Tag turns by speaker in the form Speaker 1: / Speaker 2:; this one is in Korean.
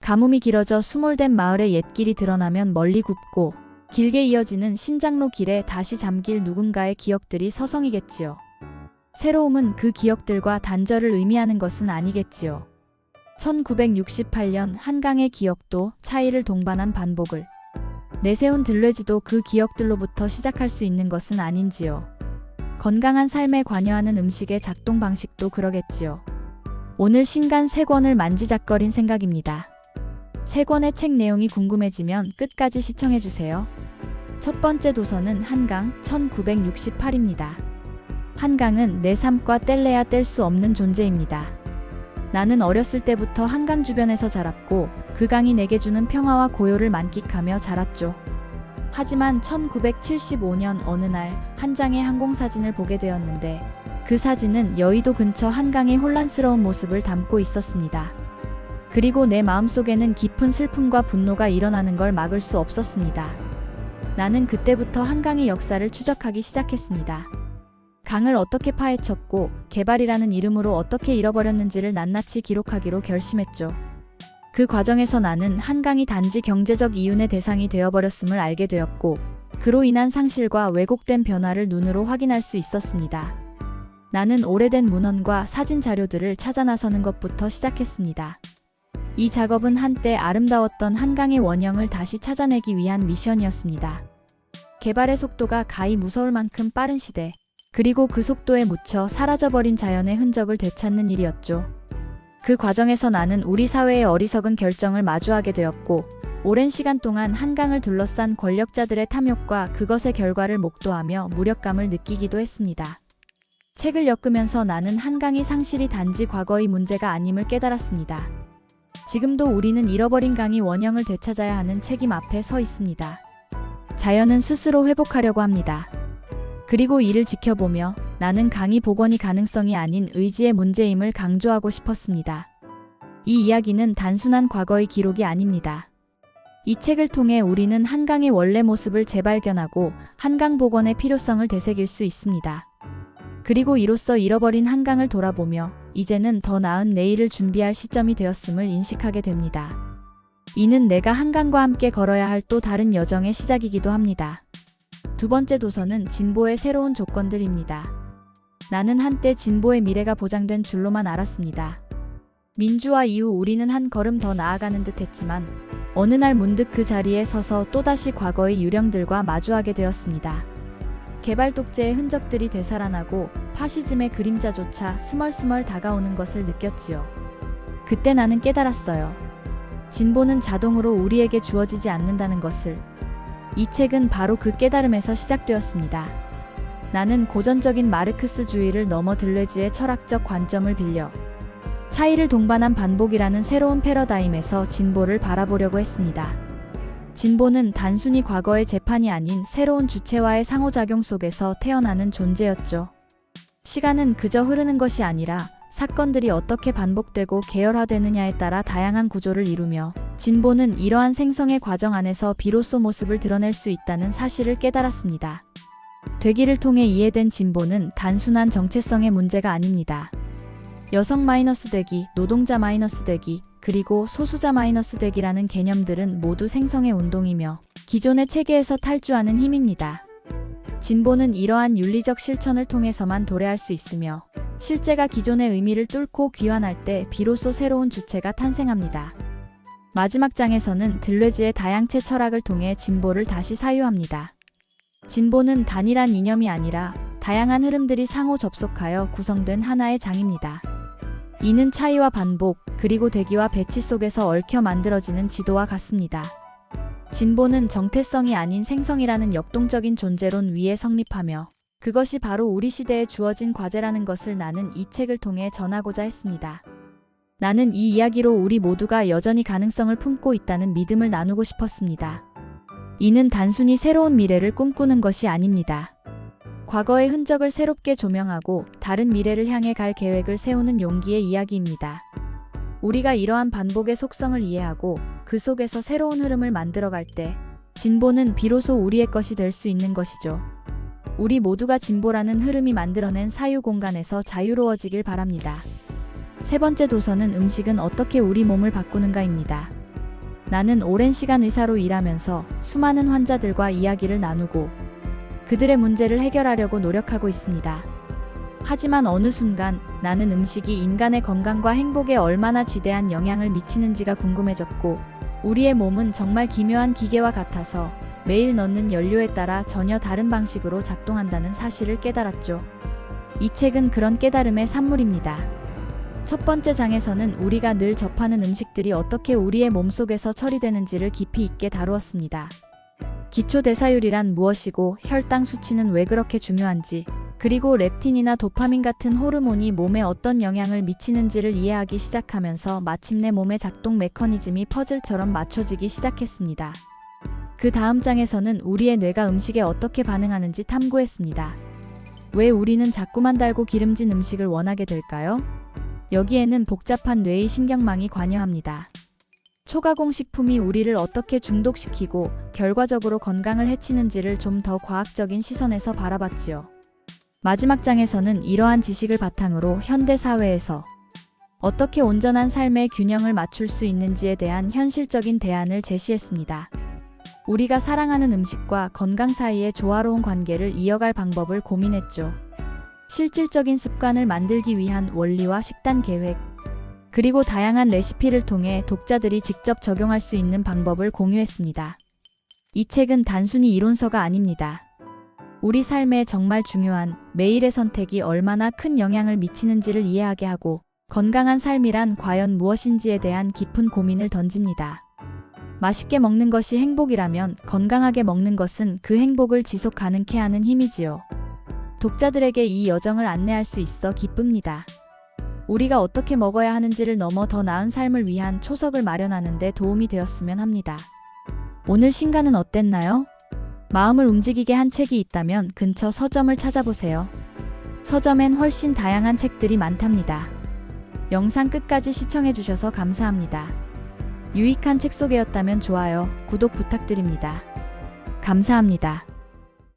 Speaker 1: 가뭄이 길어져 수몰된 마을의 옛길이 드러나면 멀리 굽고 길게 이어지는 신장로 길에 다시 잠길 누군가의 기억들이 서성이겠지요. 새로움은 그 기억들과 단절을 의미하는 것은 아니겠지요. 1968년 한강의 기억도 차이를 동반한 반복을 내세운 들레지도 그 기억들로부터 시작할 수 있는 것은 아닌지요. 건강한 삶에 관여하는 음식의 작동 방식도 그러겠지요. 오늘 신간 3권을 만지작거린 생각입니다. 3권의 책 내용이 궁금해지면 끝까지 시청해주세요. 첫 번째 도서는 한강 1968입니다. 한강은 내 삶과 뗄래야 뗄 수 없는 존재입니다. 나는 어렸을 때부터 한강 주변에서 자랐고 그 강이 내게 주는 평화와 고요를 만끽하며 자랐죠. 하지만 1975년 어느 날 한 장의 항공사진을 보게 되었는데 그 사진은 여의도 근처 한강의 혼란스러운 모습을 담고 있었습니다. 그리고 내 마음속에는 깊은 슬픔과 분노가 일어나는 걸 막을 수 없었습니다. 나는 그때부터 한강의 역사를 추적하기 시작했습니다. 강을 어떻게 파헤쳤고 개발이라는 이름으로 어떻게 잃어버렸는지를 낱낱이 기록하기로 결심했죠. 그 과정에서 나는 한강이 단지 경제적 이윤의 대상이 되어버렸음을 알게 되었고 그로 인한 상실과 왜곡된 변화를 눈으로 확인할 수 있었습니다. 나는 오래된 문헌과 사진 자료들을 찾아 나서는 것부터 시작했습니다. 이 작업은 한때 아름다웠던 한강의 원형을 다시 찾아내기 위한 미션이었습니다. 개발의 속도가 가히 무서울 만큼 빠른 시대, 그리고 그 속도에 묻혀 사라져버린 자연의 흔적을 되찾는 일이었죠. 그 과정에서 나는 우리 사회의 어리석은 결정을 마주하게 되었고 오랜 시간 동안 한강을 둘러싼 권력자들의 탐욕과 그것의 결과를 목도하며 무력감을 느끼기도 했습니다. 책을 엮으면서 나는 한강의 상실이 단지 과거의 문제가 아님을 깨달았습니다. 지금도 우리는 잃어버린 강의 원형을 되찾아야 하는 책임 앞에 서 있습니다. 자연은 스스로 회복하려고 합니다. 그리고 이를 지켜보며 나는 강의 복원이 가능성이 아닌 의지의 문제임을 강조하고 싶었습니다. 이 이야기는 단순한 과거의 기록이 아닙니다. 이 책을 통해 우리는 한강의 원래 모습을 재발견하고 한강 복원의 필요성을 되새길 수 있습니다. 그리고 이로써 잃어버린 한강을 돌아보며 이제는 더 나은 내일을 준비할 시점이 되었음을 인식하게 됩니다. 이는 내가 한강과 함께 걸어야 할 또 다른 여정의 시작이기도 합니다. 두 번째 도서는 진보의 새로운 조건들입니다. 나는 한때 진보의 미래가 보장된 줄로만 알았습니다. 민주화 이후 우리는 한 걸음 더 나아가는 듯 했지만 어느 날 문득 그 자리에 서서 또다시 과거의 유령들과 마주하게 되었습니다. 개발 독재의 흔적들이 되살아나고 파시즘의 그림자조차 스멀스멀 다가오는 것을 느꼈지요. 그때 나는 깨달았어요. 진보는 자동으로 우리에게 주어지지 않는다는 것을. 이 책은 바로 그 깨달음에서 시작되었습니다. 나는 고전적인 마르크스주의를 넘어 들레지의 철학적 관점을 빌려 차이를 동반한 반복이라는 새로운 패러다임에서 진보를 바라보려고 했습니다. 진보는 단순히 과거의 재판이 아닌 새로운 주체와의 상호작용 속에서 태어나는 존재였죠. 시간은 그저 흐르는 것이 아니라 사건들이 어떻게 반복되고 계열화되느냐에 따라 다양한 구조를 이루며 진보는 이러한 생성의 과정 안에서 비로소 모습을 드러낼 수 있다는 사실을 깨달았습니다. 되기를 통해 이해된 진보는 단순한 정체성의 문제가 아닙니다. 여성 마이너스 되기, 노동자 마이너스 되기, 그리고 소수자 마이너스 되기라는 개념들은 모두 생성의 운동이며 기존의 체계에서 탈주하는 힘입니다. 진보는 이러한 윤리적 실천을 통해서만 도래할 수 있으며 실제가 기존의 의미를 뚫고 귀환할 때 비로소 새로운 주체가 탄생합니다. 마지막 장에서는 들레지의 다양체 철학을 통해 진보를 다시 사유합니다. 진보는 단일한 이념이 아니라 다양한 흐름들이 상호 접속하여 구성된 하나의 장입니다. 이는 차이와 반복, 그리고 대기와 배치 속에서 얽혀 만들어지는 지도와 같습니다. 진보는 정태성이 아닌 생성이라는 역동적인 존재론 위에 성립하며 그것이 바로 우리 시대에 주어진 과제라는 것을 나는 이 책을 통해 전하고자 했습니다. 나는 이 이야기로 우리 모두가 여전히 가능성을 품고 있다는 믿음을 나누고 싶었습니다. 이는 단순히 새로운 미래를 꿈꾸는 것이 아닙니다. 과거의 흔적을 새롭게 조명하고 다른 미래를 향해 갈 계획을 세우는 용기의 이야기입니다. 우리가 이러한 반복의 속성을 이해하고 그 속에서 새로운 흐름을 만들어갈 때 진보는 비로소 우리의 것이 될 수 있는 것이죠. 우리 모두가 진보라는 흐름이 만들어낸 사유 공간에서 자유로워지길 바랍니다. 세 번째 도서는 음식은 어떻게 우리 몸을 바꾸는가입니다. 나는 오랜 시간 의사로 일하면서 수많은 환자들과 이야기를 나누고 그들의 문제를 해결하려고 노력하고 있습니다. 하지만 어느 순간 나는 음식이 인간의 건강과 행복에 얼마나 지대한 영향을 미치는지가 궁금해졌고, 우리의 몸은 정말 기묘한 기계와 같아서 매일 넣는 연료에 따라 전혀 다른 방식으로 작동한다는 사실을 깨달았죠. 이 책은 그런 깨달음의 산물입니다. 첫 번째 장에서는 우리가 늘 접하는 음식들이 어떻게 우리의 몸속에서 처리되는지를 깊이 있게 다루었습니다. 기초대사율이란 무엇이고 혈당 수치는 왜 그렇게 중요한지, 그리고 렙틴이나 도파민 같은 호르몬이 몸에 어떤 영향을 미치는지를 이해하기 시작하면서 마침내 몸의 작동 메커니즘이 퍼즐처럼 맞춰지기 시작했습니다. 그 다음 장에서는 우리의 뇌가 음식에 어떻게 반응하는지 탐구했습니다. 왜 우리는 자꾸만 달고 기름진 음식을 원하게 될까요? 여기에는 복잡한 뇌의 신경망이 관여합니다. 초가공 식품이 우리를 어떻게 중독시키고 결과적으로 건강을 해치는지를 좀 더 과학적인 시선에서 바라봤지요. 마지막 장에서는 이러한 지식을 바탕으로 현대 사회에서 어떻게 온전한 삶의 균형을 맞출 수 있는지에 대한 현실적인 대안을 제시했습니다. 우리가 사랑하는 음식과 건강 사이의 조화로운 관계를 이어갈 방법을 고민했죠. 실질적인 습관을 만들기 위한 원리와 식단 계획, 그리고 다양한 레시피를 통해 독자들이 직접 적용할 수 있는 방법을 공유했습니다. 이 책은 단순히 이론서가 아닙니다. 우리 삶에 정말 중요한 매일의 선택이 얼마나 큰 영향을 미치는지를 이해하게 하고, 건강한 삶이란 과연 무엇인지에 대한 깊은 고민을 던집니다. 맛있게 먹는 것이 행복이라면 건강하게 먹는 것은 그 행복을 지속 가능케 하는 힘이지요. 독자들에게 이 여정을 안내할 수 있어 기쁩니다. 우리가 어떻게 먹어야 하는지를 넘어 더 나은 삶을 위한 초석을 마련하는 데 도움이 되었으면 합니다. 오늘 신간은 어땠나요? 마음을 움직이게 한 책이 있다면 근처 서점을 찾아보세요. 서점엔 훨씬 다양한 책들이 많답니다. 영상 끝까지 시청해주셔서 감사합니다. 유익한 책 소개였다면 좋아요, 구독 부탁드립니다. 감사합니다.